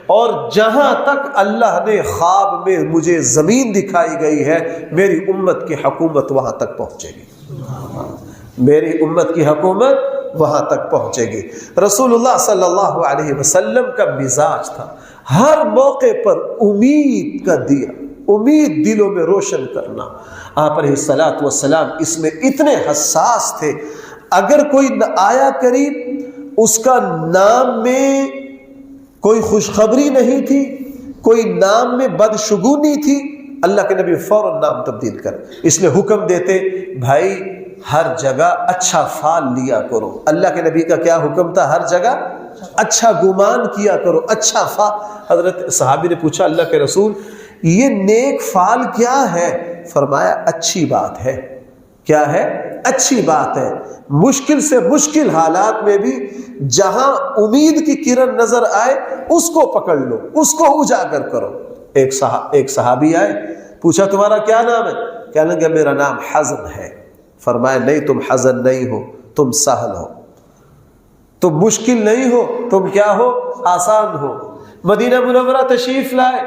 اور جہاں تک اللہ نے خواب میں مجھے زمین دکھائی گئی ہے، میری امت کی حکومت وہاں تک پہنچے گی، میری امت کی حکومت وہاں تک پہنچے گی۔ رسول اللہ صلی اللہ علیہ وسلم کا مزاج تھا ہر موقع پر امید کا دیا، امید دلوں میں روشن کرنا۔ آپ علیہ الصلاۃ والسلام اس میں اتنے حساس تھے، اگر کوئی آیا قریب، اس کا نام میں کوئی خوشخبری نہیں تھی، کوئی نام میں بدشگونی تھی، اللہ کے نبی فوراً نام تبدیل کر، اس لیے حکم دیتے بھائی ہر جگہ اچھا فال لیا کرو۔ اللہ کے نبی کا کیا حکم تھا؟ ہر جگہ اچھا گمان کیا کرو، اچھا فال۔ حضرت صحابی نے پوچھا اللہ کے رسول یہ نیک فال کیا ہے؟ فرمایا اچھی بات ہے۔ کیا ہے؟ اچھی بات ہے۔ مشکل سے مشکل حالات میں بھی جہاں امید کی کرن نظر آئے اس کو پکڑ لو، اس کو اجاگر کرو۔ ایک صحابی آئے، پوچھا تمہارا کیا نام ہے؟ کہنے لگا میرا نام حزن ہے۔ فرمایا نہیں، تم حزن نہیں ہو، تم سہل ہو، تم مشکل نہیں ہو، تم کیا ہو؟ آسان ہو۔ مدینہ منورہ تشریف لائے،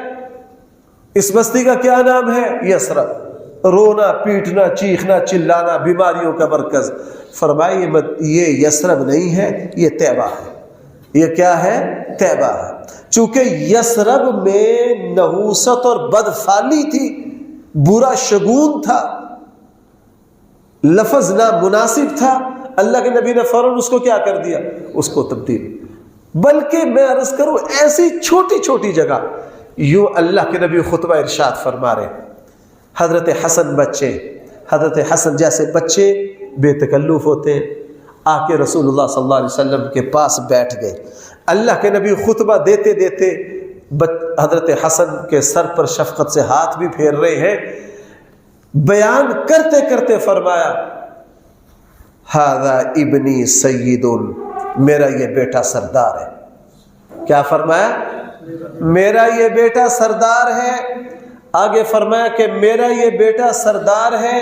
اس بستی کا کیا نام ہے؟ یثرب۔ رونا پیٹنا چیخنا چلانا بیماریوں کا مرکز۔ فرمایا یہ یثرب نہیں ہے، یہ طیبہ ہے۔ یہ کیا ہے؟ طیبہ ہے۔ چونکہ یثرب میں نحوست اور بدفعلی تھی، برا شگون تھا، لفظ نامناسب تھا، اللہ کے نبی نے فوراً اس کو کیا کر دیا؟ اس کو تبدیل۔ بلکہ میں عرض کروں ایسی چھوٹی چھوٹی جگہ، یوں اللہ کے نبی خطبہ ارشاد فرما رہے، حضرت حسن بچے، حضرت حسن جیسے بچے بے تکلف ہوتے ہیں، آ کے رسول اللہ صلی اللہ علیہ وسلم کے پاس بیٹھ گئے۔ اللہ کے نبی خطبہ دیتے دیتے حضرت حسن کے سر پر شفقت سے ہاتھ بھی پھیر رہے ہیں، بیان کرتے کرتے فرمایا ھذا ابنی سید، میرا یہ بیٹا سردار ہے۔ کیا فرمایا؟ میرا یہ بیٹا سردار ہے۔ آگے فرمایا کہ میرا یہ بیٹا سردار ہے،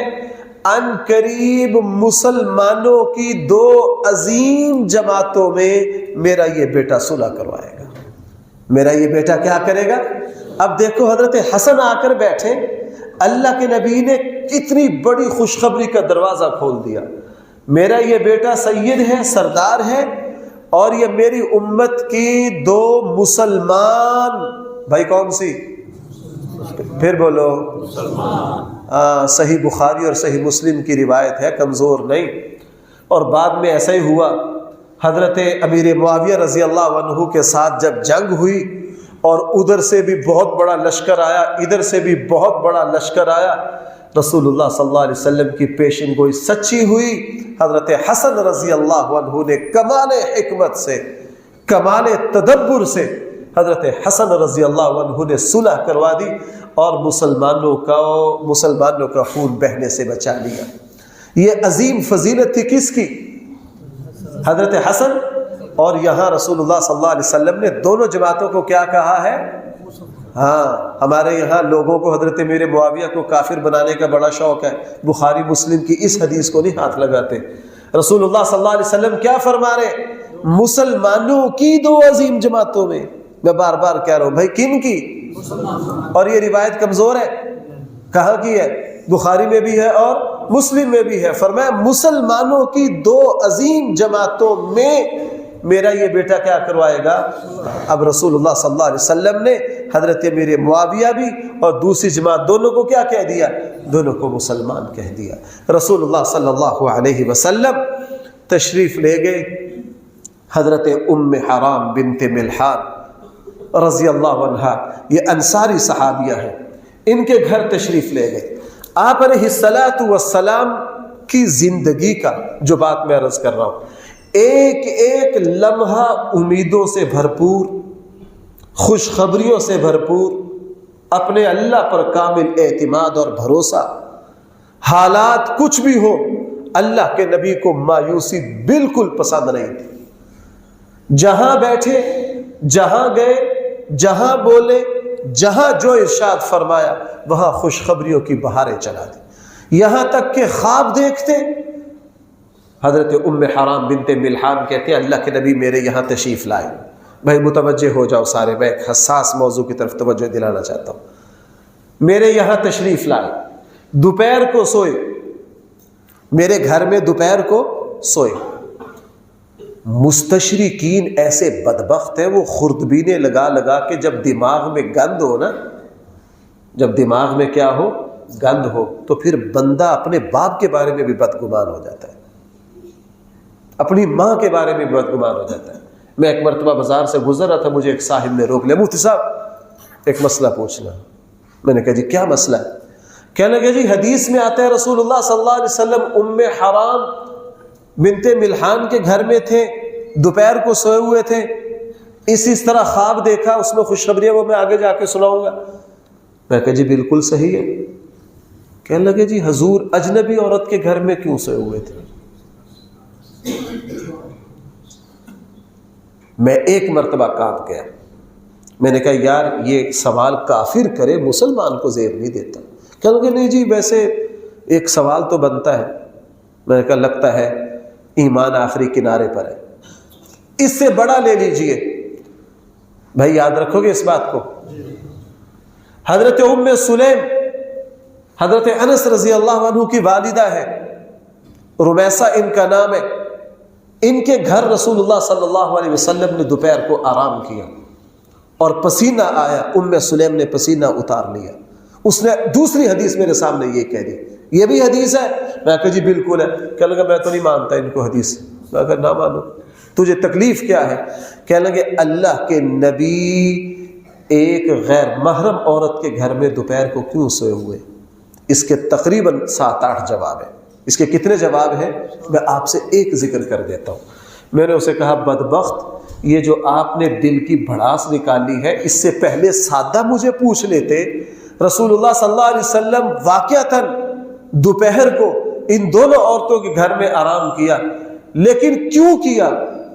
ان قریب مسلمانوں کی 2 عظیم جماعتوں میں میرا یہ بیٹا صلح کروائے گا۔ میرا یہ بیٹا کیا کرے گا؟ اب دیکھو حضرت حسن آ کر بیٹھے، اللہ کے نبی نے کتنی بڑی خوشخبری کا دروازہ کھول دیا۔ میرا یہ بیٹا سید ہے، سردار ہے، اور یہ میری امت کی 2 مسلمان، بھائی کون سی؟ پھر بولو صحیح بخاری اور صحیح مسلم کی روایت ہے، کمزور نہیں. اور بعد میں ایسا ہی ہوا، حضرت امیر معاویہ رضی اللہ عنہ کے ساتھ جب جنگ ہوئی اور ادھر سے بھی بہت بڑا لشکر آیا، ادھر سے بھی بہت بڑا لشکر آیا، رسول اللہ صلی اللہ علیہ وسلم کی پیشن گوئی سچی ہوئی. حضرت حسن رضی اللہ عنہ نے کمال حکمت سے، کمال تدبر سے حضرت حسن رضی اللہ عنہ نے صلح کروا دی اور مسلمانوں کا خون بہنے سے بچا لیا. یہ عظیم فضیلت تھی کس کی؟ حضرت حسن. اور یہاں رسول اللہ صلی اللہ علیہ وسلم نے دونوں جماعتوں کو کیا کہا ہے؟ ہاں، ہمارے یہاں لوگوں کو حضرت امیر معاویہ کو کافر بنانے کا بڑا شوق ہے، بخاری مسلم کی اس حدیث کو نہیں ہاتھ لگاتے. رسول اللہ صلی اللہ علیہ وسلم کیا فرما رہے؟ مسلمانوں کی دو عظیم جماعتوں میں. میں بار بار کہہ رہا ہوں بھائی، کن کی؟ اور یہ روایت کمزور ہے. کہاں کی ہے؟ بخاری میں بھی ہے اور مسلم میں بھی ہے. فرمایا مسلمانوں کی دو عظیم جماعتوں میں میرا یہ بیٹا کیا کروائے گا؟ اب رسول اللہ صلی اللہ علیہ وسلم نے حضرت امیر معاویہ بھی اور دوسری جماعت دونوں کو کیا کہہ دیا؟ دونوں کو مسلمان کہہ دیا. رسول اللہ صلی اللہ علیہ وسلم تشریف لے گئے. حضرت ام حرام بنت ملحان رضی اللہ عنہا، یہ انصاری صحابیہ ہیں، ان کے گھر تشریف لے گئے. آپ علیہ الصلاۃ والسلام کی زندگی کا جو بات میں عرض کر رہا ہوں، ایک ایک لمحہ امیدوں سے بھرپور، خوشخبریوں سے بھرپور، اپنے اللہ پر کامل اعتماد اور بھروسہ. حالات کچھ بھی ہو، اللہ کے نبی کو مایوسی بالکل پسند نہیں تھی. جہاں بیٹھے، جہاں گئے، جہاں بولے، جہاں جو ارشاد فرمایا وہاں خوشخبریوں کی بہاریں چلا دی. یہاں تک کہ خواب دیکھتے. حضرت ام حرام بنت ملحان کہتے ہیں اللہ کے نبی میرے یہاں تشریف لائے. بھائی متوجہ ہو جاؤ سارے، میں ایک حساس موضوع کی طرف توجہ دلانا چاہتا ہوں. میرے یہاں تشریف لائے، دوپہر کو سوئے، میرے گھر میں دوپہر کو سوئے. مستشرقین ایسے بدبخت ہیں، وہ خوردبینیں لگا لگا کے جب دماغ میں گند ہو نا، جب دماغ میں کیا ہو؟ گند ہو، تو پھر بندہ اپنے باپ کے بارے میں بھی بدگمان ہو جاتا ہے، اپنی ماں کے بارے میں بھی بدگمان ہو جاتا ہے. میں ایک مرتبہ بازار سے گزر رہا تھا، مجھے ایک صاحب نے روک لیا، مفتی صاحب ایک مسئلہ پوچھنا. میں نے کہا جی کیا مسئلہ ہے؟ کہنے لگے جی حدیث میں آتا ہے رسول اللہ صلی اللہ علیہ وسلم ام حرام بنت ملحان کے گھر میں تھے، دوپہر کو سوئے ہوئے تھے، اس طرح خواب دیکھا، اس میں خوشخبریاں وہ میں آگے جا کے سناؤں گا. میں کہا جی بالکل صحیح ہے. کہنے لگے جی حضور اجنبی عورت کے گھر میں کیوں سوئے ہوئے تھے؟ میں ایک مرتبہ کانپ گیا. میں نے کہا یار یہ سوال کافر کرے مسلمان کو زیب نہیں دیتا. کہنے لگے نہیں جی ویسے ایک سوال تو بنتا ہے. میں نے کہا لگتا ہے ایمان آخری کنارے پر ہے، اس سے بڑا لے لیجئے. بھائی یاد رکھو گے اس بات کو. حضرت ام سلیم حضرت انس رضی اللہ عنہ کی والدہ ہے، رمیسہ ان کا نام ہے. ان کے گھر رسول اللہ صلی اللہ علیہ وسلم نے دوپہر کو آرام کیا اور پسینہ آیا. ام سلیم نے پسینہ اتار لیا. اس نے دوسری حدیث میرے سامنے یہ کہہ دی، یہ بھی حدیث ہے. میں کہا جی بالکل ہے. کہنے لگا میں تو نہیں مانتا ان کو حدیث. میں کہا نہ مانو، تجھے تکلیف کیا ہے؟ کہنے لگے اللہ کے نبی ایک غیر محرم عورت کے گھر میں دوپہر کو کیوں سوئے ہوئے؟ اس کے تقریباً 7-8 جواب ہیں. اس کے کتنے جواب ہیں؟ میں آپ سے ایک ذکر کر دیتا ہوں. میں نے اسے کہا بدبخت، یہ جو آپ نے دل کی بھڑاس نکالی ہے، اس سے پہلے سادہ مجھے پوچھ لیتے. رسول اللہ صلی اللہ علیہ وسلم واقعتاً دوپہر کو ان دونوں عورتوں کے گھر میں آرام کیا، لیکن کیوں کیا؟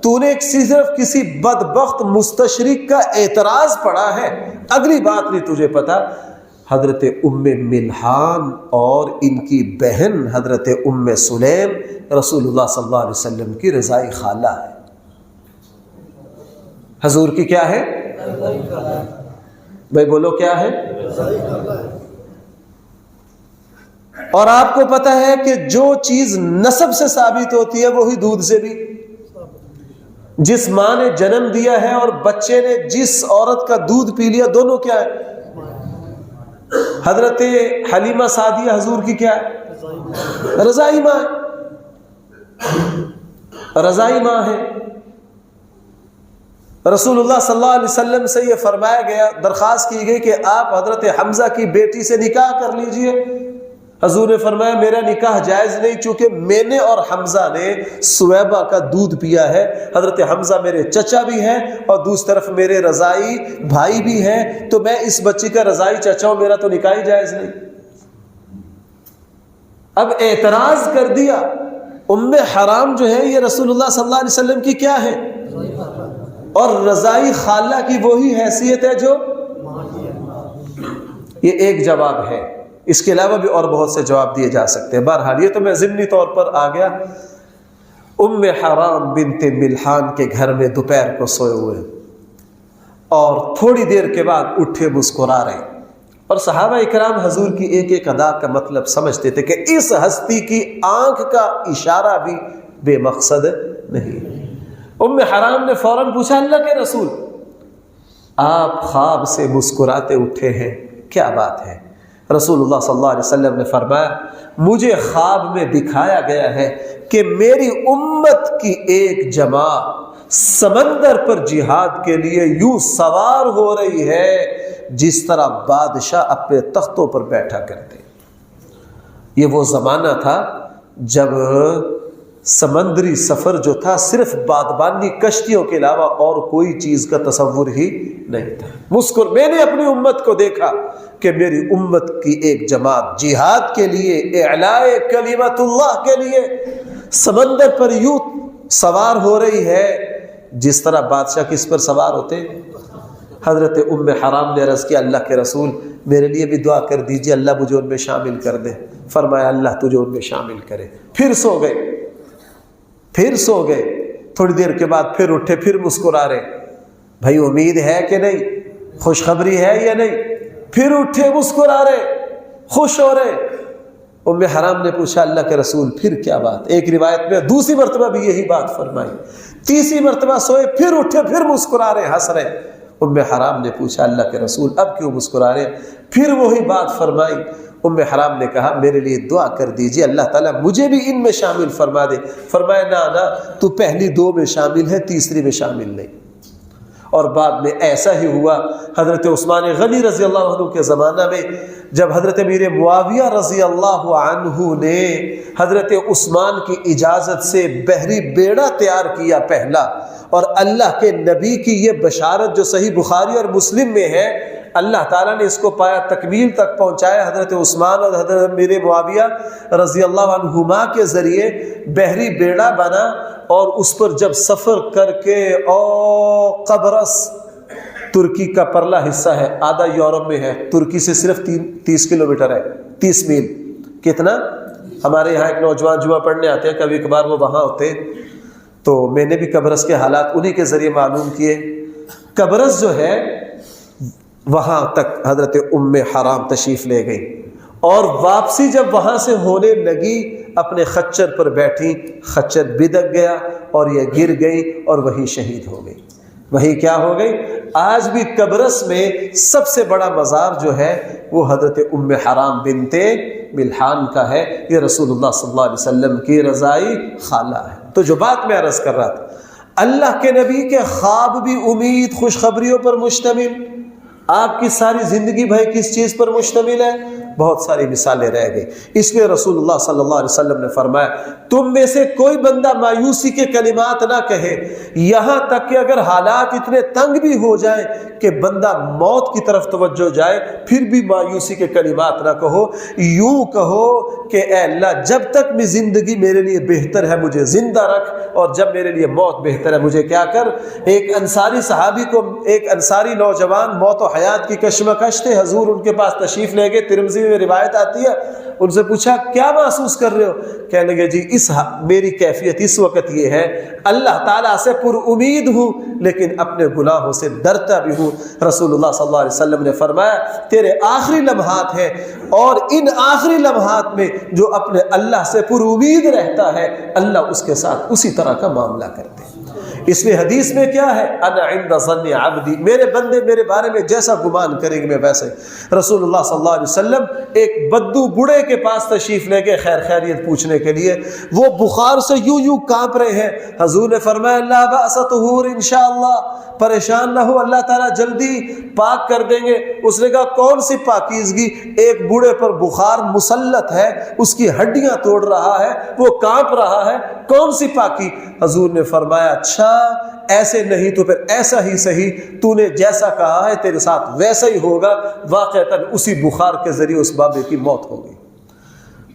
تو نے صرف کسی بدبخت مستشرق کا اعتراض پڑا ہے، اگلی بات نہیں تجھے پتا. حضرت ام ملحان اور ان کی بہن حضرت ام سلیم رسول اللہ صلی اللہ علیہ وسلم کی رضائی خالہ ہے. حضور کی کیا ہے؟ بھائی بولو کیا ہے؟ اور آپ کو پتا ہے کہ جو چیز نسب سے ثابت ہوتی ہے وہی دودھ سے بھی. جس ماں نے جنم دیا ہے اور بچے نے جس عورت کا دودھ پی لیا، دونوں کیا ہے؟ حضرت حلیمہ سعدیہ حضور کی کیا ہے؟ رضائی ماں ہے، رضائی ماں ہے۔ رسول اللہ صلی اللہ علیہ وسلم سے یہ فرمایا گیا، درخواست کی گئی کہ آپ حضرت حمزہ کی بیٹی سے نکاح کر لیجئے۔ حضور نے فرمایا میرا نکاح جائز نہیں، چونکہ میں نے اور حمزہ نے سویبہ کا دودھ پیا ہے۔ حضرت حمزہ میرے چچا بھی ہیں اور دوسری طرف میرے رضائی بھائی بھی ہیں، تو میں اس بچی کا رضائی چچا ہوں، میرا تو نکاح ہی جائز نہیں۔ اب اعتراض کر دیا۔ ام حرام جو ہے یہ رسول اللہ صلی اللہ علیہ وسلم کی کیا ہے؟ اور رضائی خالہ کی وہی حیثیت ہے جو، یہ ایک جواب ہے، اس کے علاوہ بھی اور بہت سے جواب دیے جا سکتے ہیں۔ بہرحال یہ تو میں ضمنی طور پر آ گیا۔ ام حرام بنت ملحان کے گھر میں دوپہر کو سوئے ہوئے اور تھوڑی دیر کے بعد اٹھے مسکرا رہے، اور صحابہ اکرام حضور کی ایک ایک ادا کا مطلب سمجھتے تھے کہ اس ہستی کی آنکھ کا اشارہ بھی بے مقصد نہیں۔ ام حرام نے فوراً پوچھا اللہ کے رسول آپ خواب سے مسکراتے اٹھے ہیں، کیا بات ہے؟ رسول اللہ صلی اللہ علیہ وسلم نے فرمایا مجھے خواب میں دکھایا گیا ہے کہ میری امت کی ایک جماعت سمندر پر جہاد کے لیے یوں سوار ہو رہی ہے جس طرح بادشاہ اپنے تختوں پر بیٹھا کرتے۔ یہ وہ زمانہ تھا جب سمندری سفر جو تھا صرف بادبانی کشتیوں کے علاوہ اور کوئی چیز کا تصور ہی نہیں تھا۔ میں نے اپنی امت کو دیکھا کہ میری امت کی ایک جماعت جہاد کے لیے، اعلاء کلمت اللہ کے لیے سمندر پر یوں سوار ہو رہی ہے جس طرح بادشاہ کس پر سوار ہوتے۔ حضرت ام حرام نے عرض کیا اللہ کے رسول میرے لیے بھی دعا کر دیجئے، اللہ مجھے ان میں شامل کر دے۔ فرمایا اللہ تجھے ان میں شامل کرے۔ پھر سو گئے، تھوڑی دیر کے بعد پھر اٹھے، پھر مسکرا رہے، بھائی امید ہے کہ نہیں، خوشخبری ہے یا نہیں؟ پھر اٹھے مسکرا رہے، خوش ہو رہے۔ ام حرام نے پوچھا اللہ کے رسول پھر کیا بات؟ ایک روایت میں دوسری مرتبہ بھی یہی بات فرمائی، تیسری مرتبہ سوئے، پھر اٹھے، پھر مسکرا رہے، ہنس رہے۔ ام حرام نے پوچھا اللہ کے رسول اب کیوں مسکرا رہے؟ پھر وہی بات فرمائی۔ ام حرام نے کہا میرے لیے دعا کر دیجئے اللہ تعالیٰ مجھے بھی ان میں شامل فرما دے۔ فرمایا نا تو پہلی دو میں شامل ہے، تیسری میں شامل نہیں۔ اور بعد میں ایسا ہی ہوا، حضرت عثمان غنی رضی اللہ عنہ کے زمانہ میں جب حضرت امیر معاویہ رضی اللہ عنہ نے حضرت عثمان کی اجازت سے بحری بیڑا تیار کیا پہلا، اور اللہ کے نبی کی یہ بشارت جو صحیح بخاری اور مسلم میں ہے، اللہ تعالیٰ نے اس کو پایا تکمیل تک پہنچایا۔ حضرت عثمان اور حضرت امیر معاویہ رضی اللہ عنہما کے ذریعے بحری بیڑا بنا، اور اس پر جب سفر کر کے قبرص، ترکی کا پرلا حصہ ہے، آدھا یورپ میں ہے، ترکی سے صرف 30 کلومیٹر ہے، 30 میل۔ کتنا؟ ہمارے یہاں ایک نوجوان جمعہ پڑھنے آتے ہیں، کبھی کبھار وہ وہاں ہوتے، تو میں نے بھی قبرص کے حالات انہی کے ذریعے معلوم کیے۔ قبرص جو ہے وہاں تک حضرت ام حرام تشریف لے گئی، اور واپسی جب وہاں سے ہونے لگی اپنے خچر پر بیٹھی، خچر بدک گیا اور یہ گر گئی اور وہی شہید ہو گئی۔ وہی کیا ہو گئی؟ آج بھی قبرص میں سب سے بڑا مزار جو ہے وہ حضرت ام حرام بنت ملحان کا ہے۔ یہ رسول اللہ صلی اللہ علیہ وسلم کی رضائی خالہ ہے۔ تو جو بات میں عرض کر رہا تھا، اللہ کے نبی کے خواب بھی امید، خوشخبریوں پر مشتمل۔ آپ کی ساری زندگی بھائی کس چیز پر مشتمل ہے؟ بہت ساری مثالیں رہ گئی۔ اس لیے رسول اللہ صلی اللہ علیہ وسلم نے فرمایا تم میں سے کوئی بندہ مایوسی کے کلمات نہ کہے، یہاں تک کہ اگر حالات اتنے تنگ بھی ہو جائیں کہ بندہ موت کی طرف توجہ جائے، پھر بھی مایوسی کے کلمات نہ کہو، یوں کہو کہ اے اللہ جب تک میں زندگی میرے لیے بہتر ہے مجھے زندہ رکھ، اور جب میرے لیے موت بہتر ہے مجھے کیا کر۔ ایک انصاری صحابی کو، ایک انصاری نوجوان موت و حیات کی کشمکش تھے، حضور ان کے پاس تشریف لے گئے، ترمذی میں روایت آتی ہے، ان سے پوچھا کیا محسوس کر رہے ہو؟ کہنے لگے جی میری کیفیت اس وقت یہ ہے، اللہ تعالیٰ سے پر امید ہوں لیکن اپنے گناہوں سے ڈرتا بھی ہوں۔ رسول اللہ صلی اللہ علیہ وسلم نے فرمایا تیرے آخری لمحات ہیں، اور ان آخری لمحات میں جو اپنے اللہ سے پر امید رہتا ہے اللہ اس کے ساتھ اسی طرح کا معاملہ کرتے ہیں۔ اس لیے حدیث میں کیا ہے؟ انا عند ظن عبدی، میرے بندے میرے بارے میں جیسا گمان کریں گے میں ویسے۔ رسول اللہ صلی اللہ علیہ وسلم ایک بدو بوڑھے کے پاس تشریف لے گئے خیر خیریت پوچھنے کے لیے، وہ بخار سے یوں کانپ رہے ہیں۔ حضور نے فرمایا لا بأس طہور انشاءاللہ، پریشان نہ ہو، اللہ تعالیٰ جلدی پاک کر دیں گے۔ اس نے کہا کون سی پاکیزگی؟ ایک بوڑھے پر بخار مسلط ہے، اس کی ہڈیاں توڑ رہا ہے، وہ کانپ رہا ہے، کون سی پاکی؟ حضور نے فرمایا اچھا ایسے نہیں تو پھر ایسا ہی صحیح، تو نے جیسا کہا ہے تیرے ساتھ ویسا ہی ہوگا۔ واقعتاً اسی بخار کے ذریعے اس بابے کی موت ہو گئی۔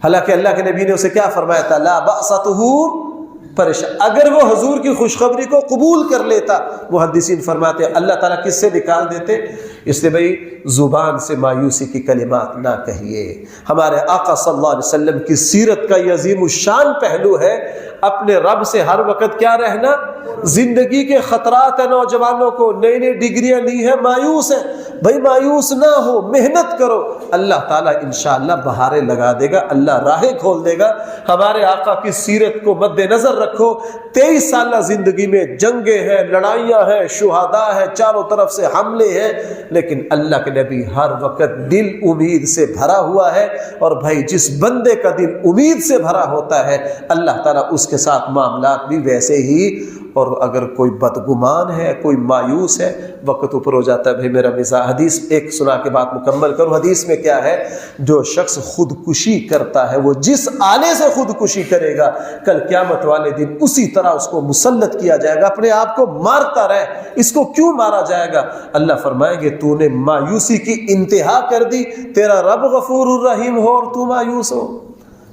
حالانکہ اللہ کے نبی نے اسے کیا فرمایا تھا؟ لا بأس طہور، پریشان۔ اگر وہ حضور کی خوشخبری کو قبول کر لیتا، محدثین فرماتے ہیں اللہ تعالیٰ کس سے نکال دیتے؟ اس لیے بھائی زبان سے مایوسی کی کلمات نہ کہیے۔ ہمارے آقا صلی اللہ علیہ وسلم کی سیرت کا یہ عظیم الشان پہلو ہے، اپنے رب سے ہر وقت کیا رہنا؟ زندگی کے خطرات ہیں نوجوانوں کو، نئی نئی ڈگریاں لی ہیں، مایوس ہیں، بھائی مایوس نہ ہو، محنت کرو، اللہ تعالیٰ انشاءاللہ بہاریں لگا دے گا، اللہ راہیں کھول دے گا۔ ہمارے آقا کی سیرت کو مد نظر رکھو، 23 سالہ زندگی میں جنگیں ہیں، لڑائیاں ہیں، شہداء ہیں، چاروں طرف سے حملے ہیں، لیکن اللہ کے نبی ہر وقت دل امید سے بھرا ہوا ہے۔ اور بھائی جس بندے کا دل امید سے بھرا ہوتا ہے اللہ تعالیٰ اس کے ساتھ معاملات بھی ویسے ہی۔ اور اگر کوئی بدگمان ہے، کوئی مایوس ہے، وقت اوپر ہو جاتا ہے بھائی میرا مزاح، حدیث ایک سنا کے بات مکمل کروں۔ حدیث میں کیا ہے؟ جو شخص خودکشی کرتا ہے وہ جس آلے سے خودکشی کرے گا کل قیامت والے دن اسی طرح اس کو مسلط کیا جائے گا۔ اپنے آپ کو مارتا رہے، اس کو کیوں مارا جائے گا؟ اللہ فرمائیں گے تو نے مایوسی کی انتہا کر دی، تیرا رب غفور الرحیم ہو اور تو مایوس ہو،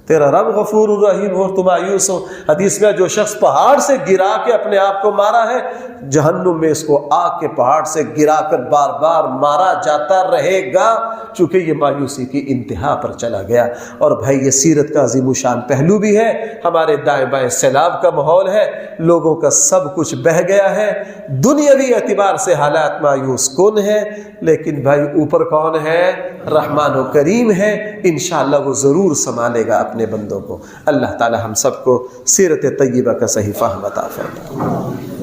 تیرا رب غفور الرحیم ہو تو مایوس ہو۔ حدیث میں جو شخص پہاڑ سے گرا کے اپنے آپ کو مارا ہے، جہنم میں اس کو آگ کے پہاڑ سے گرا کر بار بار مارا جاتا رہے گا، چونکہ یہ مایوسی کی انتہا پر چلا گیا۔ اور بھائی یہ سیرت کا عظیم الشان پہلو بھی ہے۔ ہمارے دائیں بائیں سیلاب کا ماحول ہے، لوگوں کا سب کچھ بہہ گیا ہے، دنیاوی اعتبار سے حالات مایوس کن ہے، لیکن بھائی اوپر کون ہے؟ رحمان و کریم ہے، انشاءاللہ وہ ضرور سنبھالے گا اپنے بندوں کو۔ اللہ تعالی ہم سب کو سیرت طیبہ کا صحیح فہم عطا فرمائے۔